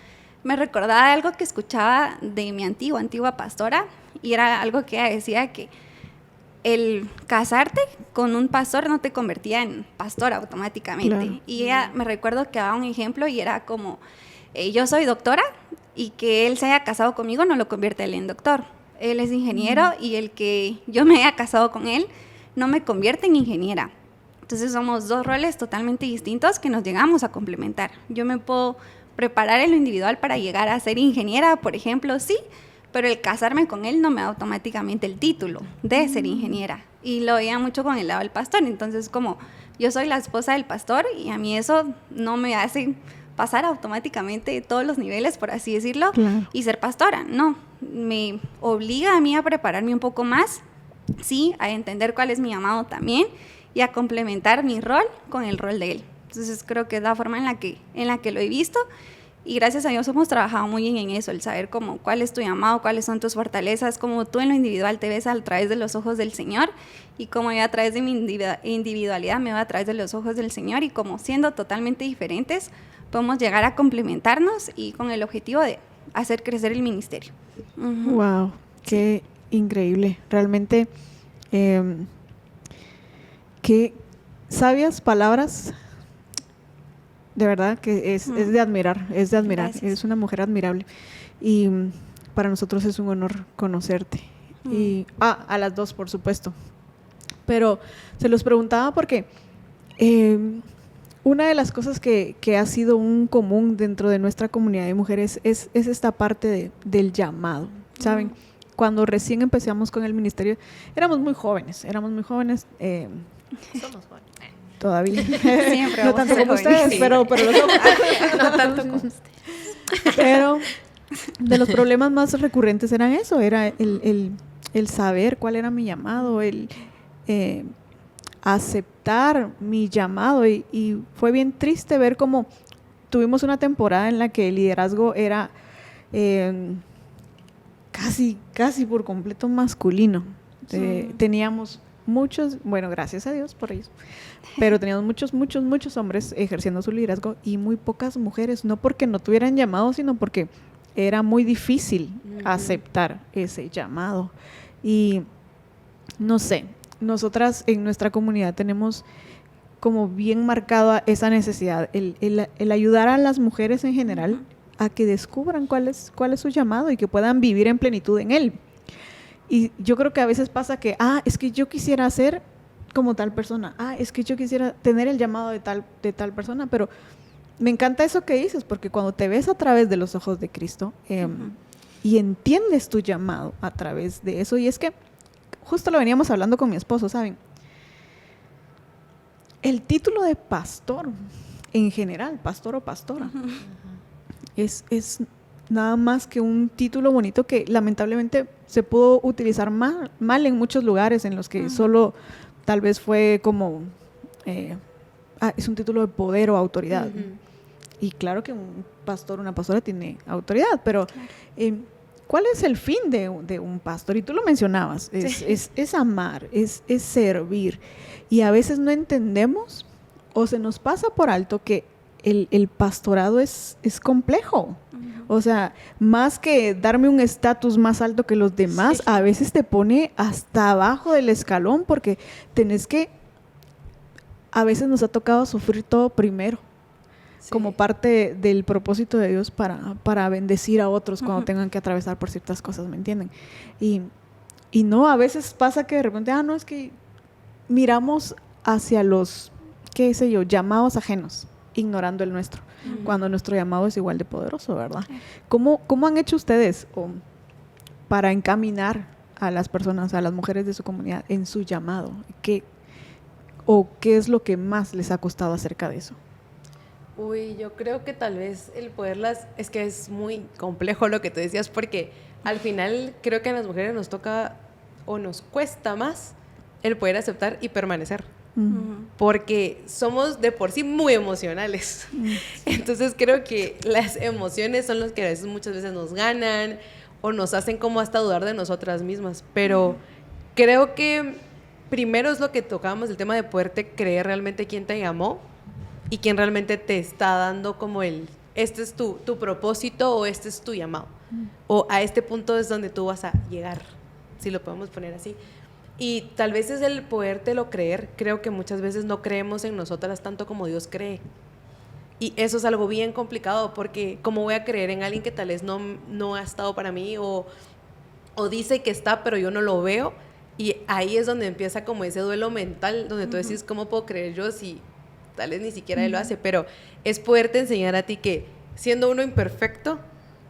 me recordaba algo que escuchaba de mi antigua pastora, y era algo que ella decía, que el casarte con un pastor no te convertía en pastora automáticamente. Claro. Y ella, me recuerdo que daba un ejemplo y era como, yo soy doctora y que él se haya casado conmigo no lo convierte a él en doctor. Él es ingeniero y el que yo me haya casado con él no me convierte en ingeniera. Entonces somos dos roles totalmente distintos que nos llegamos a complementar. Yo me puedo preparar en lo individual para llegar a ser ingeniera, por ejemplo, sí, pero el casarme con él no me da automáticamente el título de ser ingeniera. Y lo veía mucho con el lado del pastor. Entonces, como yo soy la esposa del pastor y a mí eso no me hace pasar automáticamente todos los niveles, por así decirlo, claro, y ser pastora. No, me obliga a mí a prepararme un poco más, sí, a entender cuál es mi llamado también y a complementar mi rol con el rol de él. Entonces creo que es la forma en la que lo he visto, y gracias a Dios hemos trabajado muy bien en eso, el saber cómo, cuál es tu llamado, cuáles son tus fortalezas, cómo tú en lo individual te ves a través de los ojos del Señor, y cómo yo a través de mi individualidad me veo a través de los ojos del Señor, y como siendo totalmente diferentes podemos llegar a complementarnos y con el objetivo de hacer crecer el ministerio. Wow, qué increíble, realmente qué sabias palabras. De verdad que es de admirar, Gracias. Eres una mujer admirable, y para nosotros es un honor conocerte. Y a las dos, por supuesto. Pero se los preguntaba porque una de las cosas que ha sido un común dentro de nuestra comunidad de mujeres es esta parte del llamado, ¿saben? Cuando recién empezamos con el ministerio, éramos muy jóvenes. Somos jóvenes. Todavía. Siempre no tanto como ustedes, sí. pero lo somos. No tanto como ustedes. Pero de los problemas más recurrentes eran eso, era el saber cuál era mi llamado, el aceptar mi llamado, y fue bien triste ver cómo tuvimos una temporada en la que el liderazgo era casi por completo masculino. Teníamos muchos, bueno, gracias a Dios por ellos, pero teníamos muchos hombres ejerciendo su liderazgo y muy pocas mujeres, no porque no tuvieran llamado, sino porque era muy difícil aceptar ese llamado. Y no sé, nosotras en nuestra comunidad tenemos como bien marcada esa necesidad, el ayudar a las mujeres en general a que descubran cuál es su llamado y que puedan vivir en plenitud en él. Y yo creo que a veces pasa que, es que yo quisiera ser como tal persona, es que yo quisiera tener el llamado de tal persona, pero me encanta eso que dices, porque cuando te ves a través de los ojos de Cristo y entiendes tu llamado a través de eso, y es que justo lo veníamos hablando con mi esposo, ¿saben? El título de pastor, en general, pastor o pastora, es nada más que un título bonito que lamentablemente se pudo utilizar mal en muchos lugares en los que solo tal vez fue como, es un título de poder o autoridad. Y claro que un pastor, una pastora tiene autoridad, pero ¿cuál es el fin de un pastor? Y tú lo mencionabas, es amar, es servir. Y a veces no entendemos o se nos pasa por alto que el pastorado es complejo. O sea, más que darme un estatus más alto que los demás, a veces te pone hasta abajo del escalón porque a veces nos ha tocado sufrir todo primero. Como parte del propósito de Dios para bendecir a otros cuando tengan que atravesar por ciertas cosas, ¿me entienden? Y no, a veces pasa que de repente, no, es que miramos hacia los, qué sé yo, llamados ajenos, ignorando el nuestro, cuando nuestro llamado es igual de poderoso, ¿verdad? ¿Cómo han hecho ustedes para encaminar a las personas, a las mujeres de su comunidad en su llamado? ¿Qué es lo que más les ha costado acerca de eso? Yo creo que tal vez el poderlas, es que es muy complejo lo que tú decías, porque al final creo que a las mujeres nos toca o nos cuesta más el poder aceptar y permanecer, porque somos de por sí muy emocionales. Entonces creo que las emociones son las que a veces muchas veces nos ganan o nos hacen como hasta dudar de nosotras mismas, pero creo que primero es lo que tocábamos, el tema de poderte creer realmente quién te llamó y quién realmente te está dando como este es tu propósito o este es tu llamado. O a este punto es donde tú vas a llegar, si lo podemos poner así. Y tal vez es el podértelo creer. Creo que muchas veces no creemos en nosotras tanto como Dios cree. Y eso es algo bien complicado, porque ¿cómo voy a creer en alguien que tal vez no ha estado para mí o dice que está, pero yo no lo veo? Y ahí es donde empieza como ese duelo mental, donde tú decís, ¿cómo puedo creer yo si tal vez ni siquiera él lo hace? Pero es poderte enseñar a ti que siendo uno imperfecto,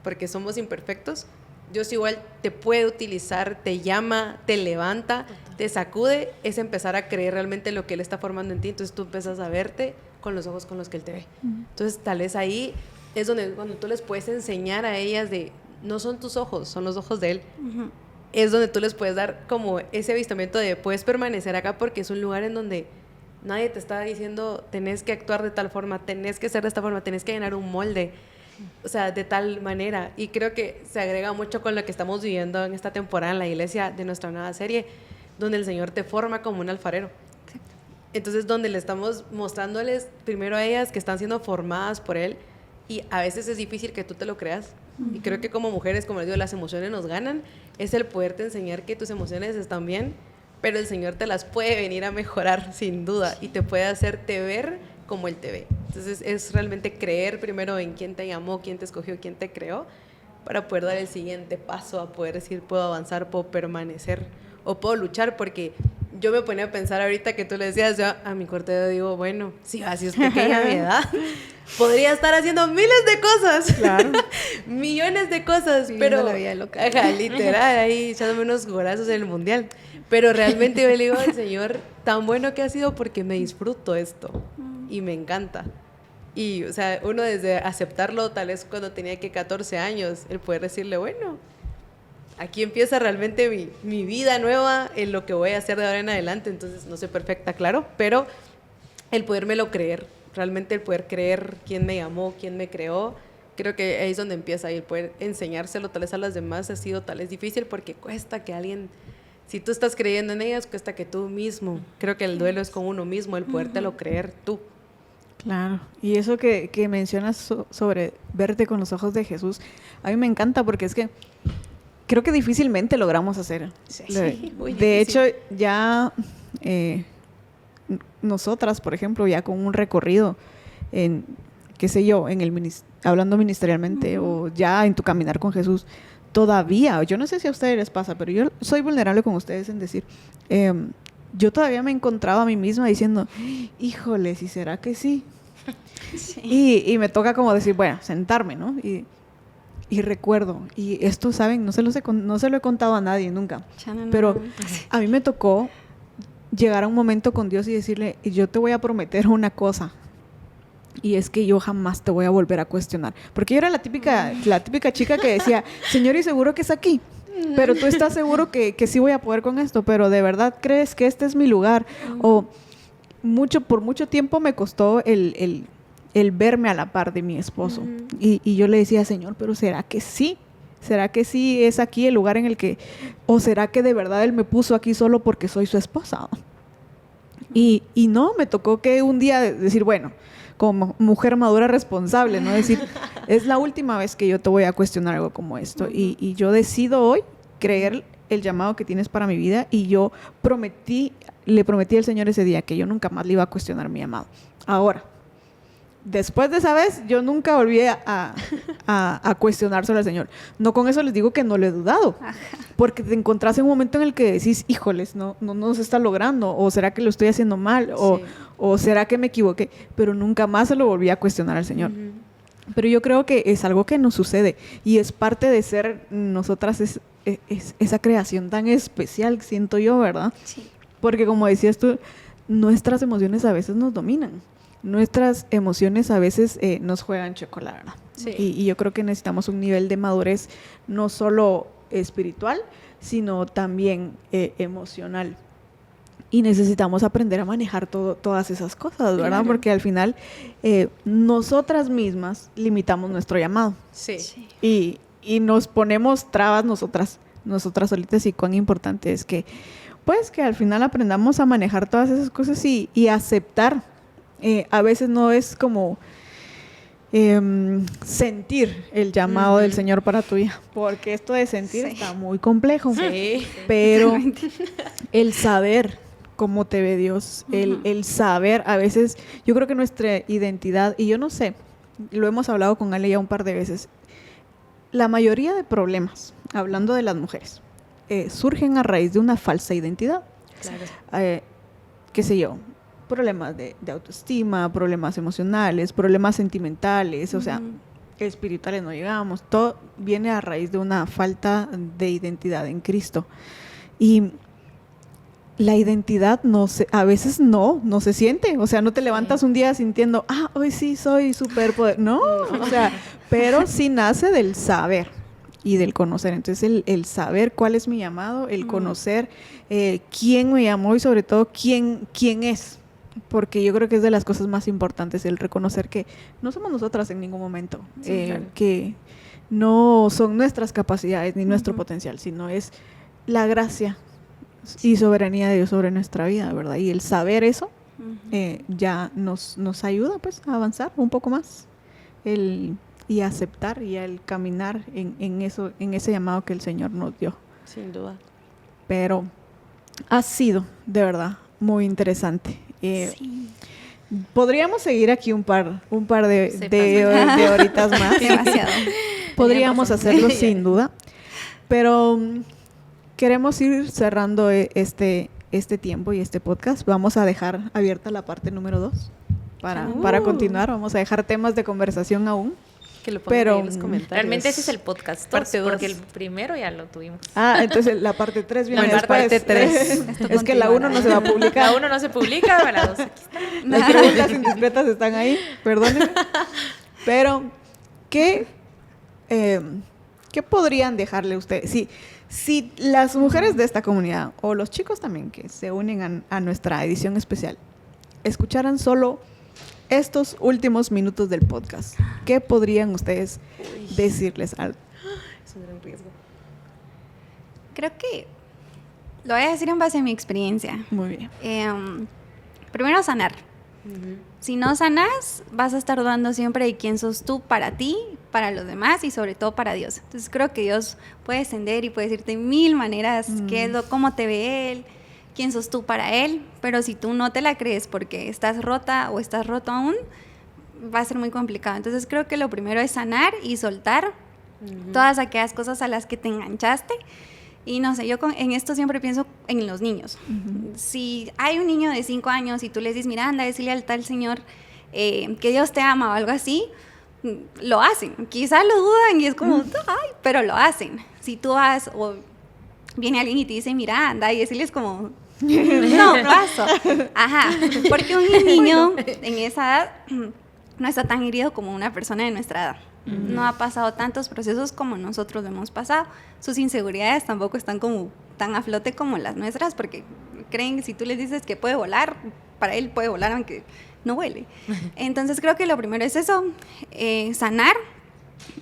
porque somos imperfectos, Dios igual te puede utilizar, te llama, te levanta, te sacude, es empezar a creer realmente lo que Él está formando en ti. Entonces tú empiezas a verte con los ojos con los que Él te ve. Entonces tal vez ahí es donde cuando tú les puedes enseñar a ellas de, no son tus ojos, son los ojos de Él. Es donde tú les puedes dar como ese avistamiento de, puedes permanecer acá porque es un lugar en donde nadie te está diciendo, tenés que actuar de tal forma, tenés que ser de esta forma, tenés que llenar un molde, o sea, de tal manera. Y creo que se agrega mucho con lo que estamos viviendo en esta temporada en la iglesia de nuestra nueva serie, donde el Señor te forma como un alfarero. Entonces, donde le estamos mostrándoles primero a ellas que están siendo formadas por Él, y a veces es difícil que tú te lo creas. Y creo que como mujeres, como les digo, las emociones nos ganan, es el poderte enseñar que tus emociones están bien, pero el Señor te las puede venir a mejorar sin duda y te puede hacerte ver como Él te ve. Entonces es realmente creer primero en quién te llamó, quién te escogió, quién te creó, para poder dar el siguiente paso, a poder decir, puedo avanzar, puedo permanecer o puedo luchar, porque yo me ponía a pensar ahorita que tú le decías, yo a mi corta edad digo, bueno, si así es pequeña a mi edad, podría estar haciendo miles de cosas, claro. Millones de cosas, pero la vida loca. Ajá, literal, ahí echándome unos golazos en el mundial. Pero realmente yo le digo al Señor, tan bueno que ha sido porque me disfruto esto y me encanta. Y, o sea, uno desde aceptarlo, tal vez cuando tenía que 14 años, el poder decirle, bueno, aquí empieza realmente mi vida nueva en lo que voy a hacer de ahora en adelante. Entonces, no soy perfecta, claro, pero el podérmelo creer, realmente el poder creer quién me llamó, quién me creó, creo que ahí es donde empieza. Y el poder enseñárselo tal vez a las demás ha sido tal vez difícil, porque cuesta que alguien... Si tú estás creyendo en ellas, cuesta que tú mismo, creo que el duelo es con uno mismo, el podértelo creer tú. Claro, y eso que mencionas sobre verte con los ojos de Jesús, a mí me encanta, porque es que creo que difícilmente logramos hacer. Sí, muy de difícil. hecho, ya nosotras, por ejemplo, ya con un recorrido en, qué sé yo, hablando ministerialmente o ya en tu caminar con Jesús, todavía, yo no sé si a ustedes les pasa, pero yo soy vulnerable con ustedes en decir, yo todavía me he encontrado a mí misma diciendo, híjole, ¿y será que sí? Sí. Y me toca como decir, bueno, sentarme, ¿no? Y recuerdo, y esto, ¿saben? No se lo he contado a nadie nunca, pero a mí me tocó llegar a un momento con Dios y decirle, yo te voy a prometer una cosa, y es que yo jamás te voy a volver a cuestionar, porque yo era la típica chica que decía, Señor, ¿y seguro que es aquí? Pero tú estás seguro que sí voy a poder con esto, pero ¿de verdad crees que este es mi lugar? O por mucho tiempo me costó el verme a la par de mi esposo. Y yo le decía, Señor, pero ¿será que sí? ¿Será que sí es aquí el lugar en el que... ¿O será que de verdad Él me puso aquí solo porque soy su esposa? Y no, me tocó que un día decir, bueno, como mujer madura responsable, ¿no? Decir, es la última vez que yo te voy a cuestionar algo como esto. Y yo decido hoy creer el llamado que tienes para mi vida, y yo le prometí al Señor ese día que yo nunca más le iba a cuestionar mi llamado. Ahora, después de esa vez, yo nunca volví a cuestionárselo al Señor. No con eso les digo que no lo he dudado, porque te encontrás en un momento en el que decís, híjoles, no se está logrando, o será que lo estoy haciendo mal, o será que me equivoqué, pero nunca más se lo volví a cuestionar al Señor. Pero yo creo que es algo que nos sucede, y es parte de ser nosotras, es esa creación tan especial, siento yo, ¿verdad? Sí. Porque como decías tú, nuestras emociones a veces nos dominan. Nuestras emociones a veces nos juegan chocolate, ¿verdad? Sí. Y yo creo que necesitamos un nivel de madurez no solo espiritual, sino también emocional. Y necesitamos aprender a manejar todas esas cosas, ¿verdad? Claro. Porque al final nosotras mismas limitamos nuestro llamado. Sí. Y nos ponemos trabas nosotras solitas, y cuán importante es que, pues, que al final aprendamos a manejar todas esas cosas y aceptar. A veces no es como sentir el llamado del Señor para tu vida, porque esto de sentir está muy complejo. Sí. Pero el saber cómo te ve Dios, el saber, a veces, yo creo que nuestra identidad, y yo no sé, lo hemos hablado con Ale ya un par de veces, la mayoría de problemas, hablando de las mujeres, surgen a raíz de una falsa identidad. Claro. Qué sé yo, problemas de autoestima, problemas emocionales, problemas sentimentales, o sea, espirituales no llegamos. Todo viene a raíz de una falta de identidad en Cristo. Y la identidad a veces no se siente. O sea, no te levantas un día sintiendo, hoy sí soy superpoder. No, o sea, pero sí nace del saber y del conocer. Entonces, el saber cuál es mi llamado, el conocer quién me llamó y sobre todo quién es. Porque yo creo que es de las cosas más importantes el reconocer que no somos nosotras en ningún momento, claro. Que no son nuestras capacidades ni nuestro potencial, sino es la gracia y soberanía de Dios sobre nuestra vida, ¿verdad? Y el saber eso ya nos ayuda, pues, a avanzar un poco más y a aceptar y el caminar en ese llamado que el Señor nos dio. Sin duda. Pero ha sido, de verdad, muy interesante. Sí. Podríamos seguir aquí un par de horitas más. Demasiado. Podríamos hacerlo sin duda, pero queremos ir cerrando este tiempo y este podcast. Vamos a dejar abierta la parte número 2 para continuar. Vamos a dejar temas de conversación aún. Que lo pongan en los comentarios. Realmente ese es el podcast 2, porque el primero ya lo tuvimos. Entonces la parte 3 viene después. La parte 3. Es que la 1 no se va a publicar. La 1 no se publica, pero la 2 aquí está. Las preguntas indiscretas están ahí, perdónenme. Pero, ¿qué podrían dejarle ustedes? Si las mujeres de esta comunidad, o los chicos también que se unen a nuestra edición especial, escucharan solo estos últimos minutos del podcast, ¿qué podrían ustedes decirles algo? Es un gran riesgo. Creo que lo voy a decir en base a mi experiencia. Muy bien. Primero, sanar. Si no sanas, vas a estar dudando siempre de quién sos tú para ti, para los demás y sobre todo para Dios. Entonces creo que Dios puede descender y puede decirte 1000 maneras cómo te ve Él, quién sos tú para él, pero si tú no te la crees porque estás rota o estás roto aún, va a ser muy complicado. Entonces creo que lo primero es sanar y soltar todas aquellas cosas a las que te enganchaste. Y no sé, yo en esto siempre pienso en los niños. Si hay un niño de 5 años y tú les dices, mira, anda, decirle al tal señor que Dios te ama o algo así, lo hacen. Quizás lo dudan y es como, ay, pero lo hacen. Si tú vas o viene alguien y te dice, mira, anda, y decirles como, no, paso. Ajá, porque un niño en esa edad no está tan herido como una persona de nuestra edad. No ha pasado tantos procesos como nosotros lo hemos pasado. Sus inseguridades tampoco están como tan a flote como las nuestras, porque creen que si tú les dices que puede volar, para él puede volar aunque no vuele. Entonces creo que lo primero es eso, sanar.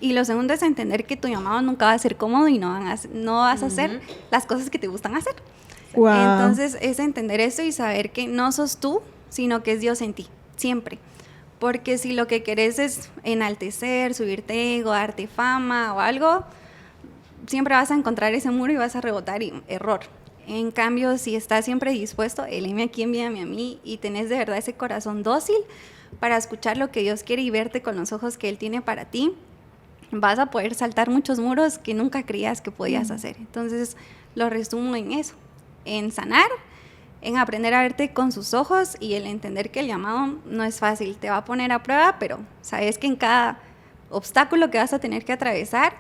Y lo segundo es entender que tu llamado nunca va a ser cómodo y no vas a hacer las cosas que te gustan hacer. Wow. Entonces es entender eso y saber que no sos tú, sino que es Dios en ti, siempre. Porque si lo que querés es enaltecer, subirte ego, darte fama o algo, siempre vas a encontrar ese muro y vas a rebotar y error. En cambio, si estás siempre dispuesto, el heme aquí, envíame a mí, y tenés de verdad ese corazón dócil para escuchar lo que Dios quiere y verte con los ojos que Él tiene para ti, vas a poder saltar muchos muros que nunca creías que podías hacer. Entonces, lo resumo en eso, en sanar, en aprender a verte con sus ojos y el entender que el llamado no es fácil, te va a poner a prueba, pero sabes que en cada obstáculo que vas a tener que atravesar,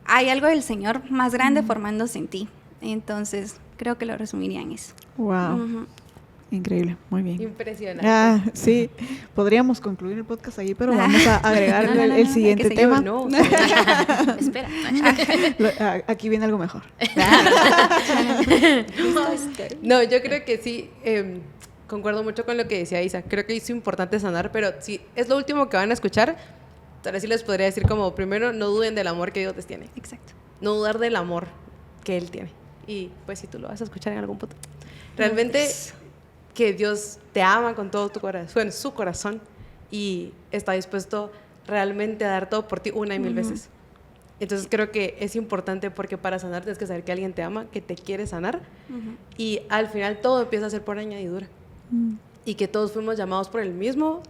hay algo del Señor más grande formándose en ti. Entonces, creo que lo resumiría en eso. Wow. Increíble, muy bien. Impresionante. Sí, podríamos concluir el podcast allí, pero vamos a agregar el siguiente tema. No. Espera. Aquí viene algo mejor. No, yo creo que sí, concuerdo mucho con lo que decía Isa. Creo que es importante sanar, pero si es lo último que van a escuchar, ahora sí les podría decir como, primero, no duden del amor que Dios les tiene. Exacto. No dudar del amor que Él tiene. Y pues si tú lo vas a escuchar en algún punto. Realmente que Dios te ama con todo tu corazón, su corazón, y está dispuesto realmente a dar todo por ti una y mil veces. Entonces creo que es importante porque para sanar tienes que saber que alguien te ama, que te quiere sanar, y al final todo empieza a ser por añadidura. Y que todos fuimos llamados por el mismo,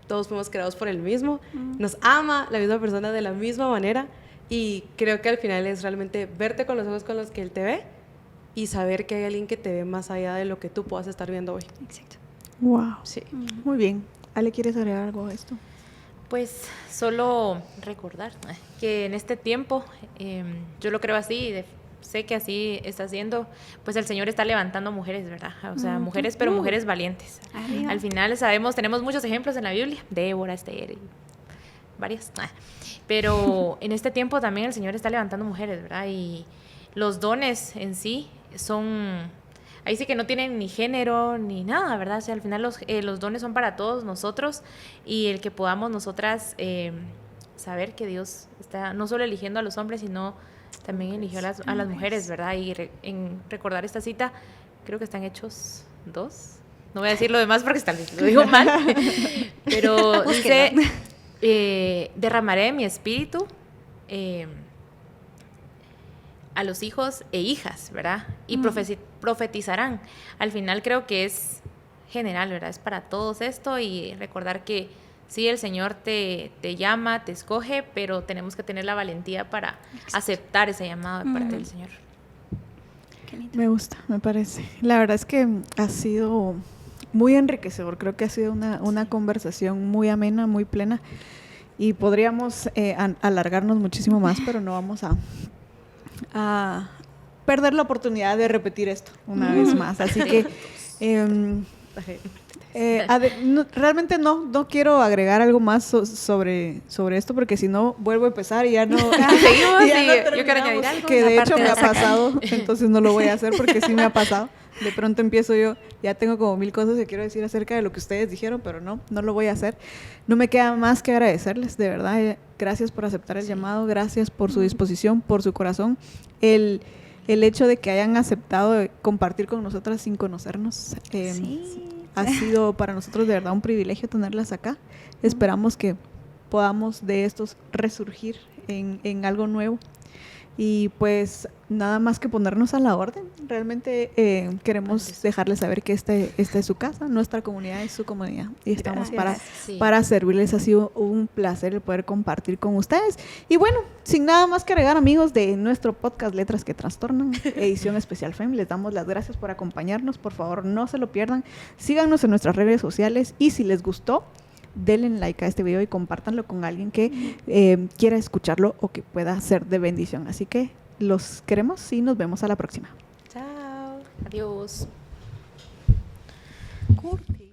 todos fuimos creados por el mismo, nos ama la misma persona de la misma manera, y creo que al final es realmente verte con los ojos con los que Él te ve y saber que hay alguien que te ve más allá de lo que tú puedas estar viendo hoy. Exacto. Wow. Sí. Muy bien. Ale, ¿quieres agregar algo a esto? Pues solo recordar que en este tiempo, yo lo creo así, sé que así está haciendo, pues el Señor está levantando mujeres, ¿verdad? O sea, mujeres, pero mujeres valientes. Arriba. Al final sabemos, tenemos muchos ejemplos en la Biblia, Débora, Esther, y varias. Pero en este tiempo también el Señor está levantando mujeres, ¿verdad? Y los dones en sí son, ahí sí que no tienen ni género ni nada, ¿verdad? O sea, al final los dones son para todos nosotros, y el que podamos nosotras saber que Dios está no solo eligiendo a los hombres, sino también eligió a las mujeres, ¿verdad? Y en recordar esta cita, creo que están Hechos 2. No voy a decir lo demás porque tal vez lo digo mal, pero dice, derramaré mi espíritu a los hijos e hijas, ¿verdad? Y profetizarán. Al final creo que es general, ¿verdad? Es para todos esto, y recordar que sí, el Señor te llama, te escoge, pero tenemos que tener la valentía para aceptar ese llamado de parte del Señor. Me gusta, me parece. La verdad es que ha sido muy enriquecedor. Creo que ha sido una conversación muy amena, muy plena, y podríamos alargarnos muchísimo más, pero no vamos a perder la oportunidad de repetir esto una vez más. Así que realmente no quiero agregar algo más sobre esto, porque si no vuelvo a empezar y ya no seguimos. ya no yo quiero añadir algo. que de hecho Aparte me de ha pasado, entonces no lo voy a hacer porque sí me ha pasado. De pronto empiezo yo, ya tengo como 1000 cosas que quiero decir acerca de lo que ustedes dijeron, pero no lo voy a hacer. No me queda más que agradecerles, de verdad. Gracias por aceptar el llamado, gracias por su disposición, por su corazón. El hecho de que hayan aceptado compartir con nosotras sin conocernos, ha sido para nosotros de verdad un privilegio tenerlas acá. Esperamos que podamos de estos resurgir en algo nuevo. Y pues nada más que ponernos a la orden. Realmente queremos dejarles saber que esta es su casa, nuestra comunidad es su comunidad. Y estamos para servirles. Ha sido un placer el poder compartir con ustedes. Y bueno, sin nada más que agregar, amigos, de nuestro podcast Letras que Trastornan, edición especial FEM, les damos las gracias por acompañarnos. Por favor, no se lo pierdan. Síganos en nuestras redes sociales y si les gustó, denle like a este video y compártanlo con alguien que quiera escucharlo o que pueda ser de bendición. Así que los queremos y nos vemos a la próxima. Chao. Adiós. Corte.